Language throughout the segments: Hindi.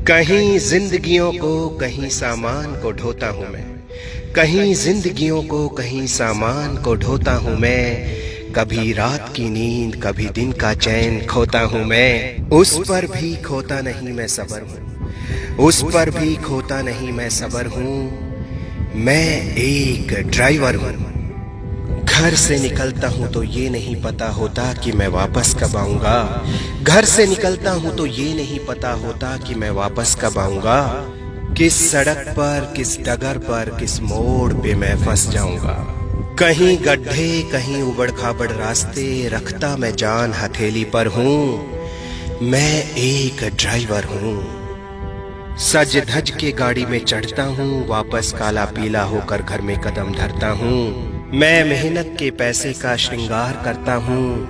कहीं जिंदगियों को कहीं सामान को ढोता हूँ मैं, कहीं जिंदगियों को कहीं सामान को ढोता हूँ मैं। कभी रात की नींद कभी दिन का चैन खोता हूँ मैं। उस पर भी खोता नहीं मैं सबर हूँ, उस पर भी खोता नहीं मैं सबर हूँ। मैं एक ड्राइवर हूँ, घर से निकलता हूँ तो ये नहीं पता होता कि मैं वापस कब आऊंगा। घर से निकलता हूँ तो ये नहीं पता होता कि मैं वापस कब आऊंगा। किस सड़क पर किस डगर पर किस मोड़ पे मैं फंस जाऊंगा। कहीं गड्ढे कहीं उबड़ खाबड़ रास्ते रखता मैं जान हथेली पर हूँ। मैं एक ड्राइवर हूँ, सज धज के गाड़ी में चढ़ता हूँ, वापस काला पीला होकर घर में कदम धरता हूँ। मैं मेहनत के पैसे का श्रृंगार करता हूँ,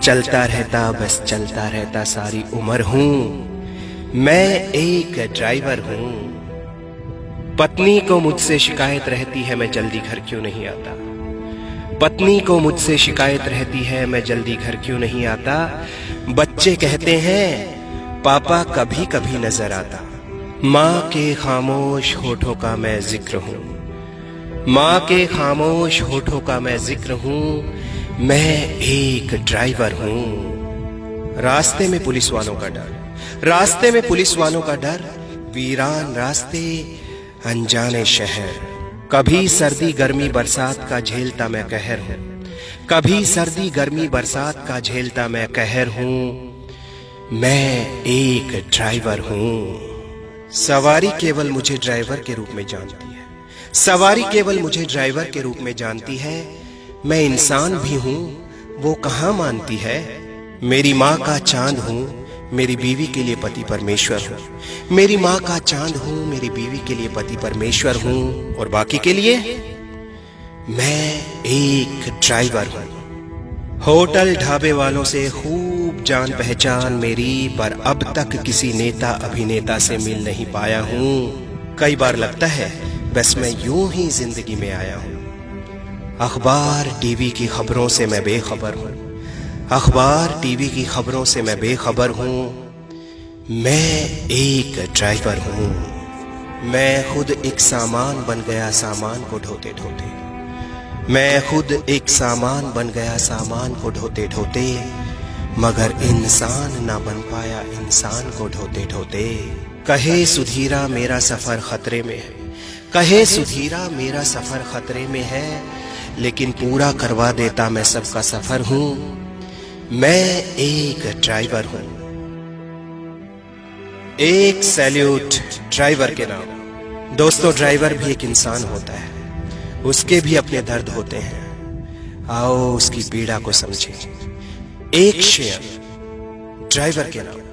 चलता रहता बस चलता रहता सारी उम्र हूँ। मैं एक ड्राइवर हूँ। पत्नी को मुझसे शिकायत रहती है मैं जल्दी घर क्यों नहीं आता। पत्नी को मुझसे शिकायत रहती है मैं जल्दी घर क्यों नहीं आता। बच्चे कहते हैं पापा कभी कभी नजर आता। माँ के खामोश होठों का मैं जिक्र हूँ, माँ के खामोश होठों का मैं जिक्र हूँ। मैं एक ड्राइवर हूँ। रास्ते में पुलिस वालों का डर, रास्ते में पुलिस वालों का डर, वीरान रास्ते अनजाने शहर। कभी सर्दी गर्मी बरसात का झेलता मैं कहर हूँ, कभी सर्दी गर्मी बरसात का झेलता मैं कहर हूँ। मैं एक ड्राइवर हूँ। सवारी केवल मुझे ड्राइवर के रूप में जानती है, सवारी केवल मुझे ड्राइवर के रूप में जानती है। मैं इंसान भी हूँ वो कहाँ मानती है। मेरी माँ का चांद हूँ, मेरी बीवी के लिए पति परमेश्वर हूँ। मेरी माँ का चांद हूँ, मेरी बीवी के लिए पति परमेश्वर हूँ, और बाकी के लिए मैं एक ड्राइवर हूँ। होटल ढाबे वालों से खूब जान पहचान मेरी, पर अब तक किसी नेता अभिनेता से मिल नहीं पाया हूँ। कई बार लगता है बस मैं यूं ही जिंदगी में आया हूँ। अखबार टीवी की खबरों से मैं बेखबर हूँ, अखबार टीवी की खबरों से मैं बेखबर हूँ। मैं एक ड्राइवर हूँ। मैं खुद एक सामान बन गया सामान को ढोते ढोते, मैं खुद एक सामान बन गया सामान को ढोते ढोते, मगर इंसान ना बन पाया इंसान को ढोते ढोते। कहे सुधीरा मेरा सफर खतरे में है, कहे सुधीरा मेरा सफर खतरे में है, लेकिन पूरा करवा देता मैं सबका सफर हूँ। मैं एक ड्राइवर हूँ। एक सैल्यूट ड्राइवर के नाम। दोस्तों, ड्राइवर भी एक इंसान होता है, उसके भी अपने दर्द होते हैं। आओ उसकी पीड़ा को समझें। एक शेयर ड्राइवर के नाम।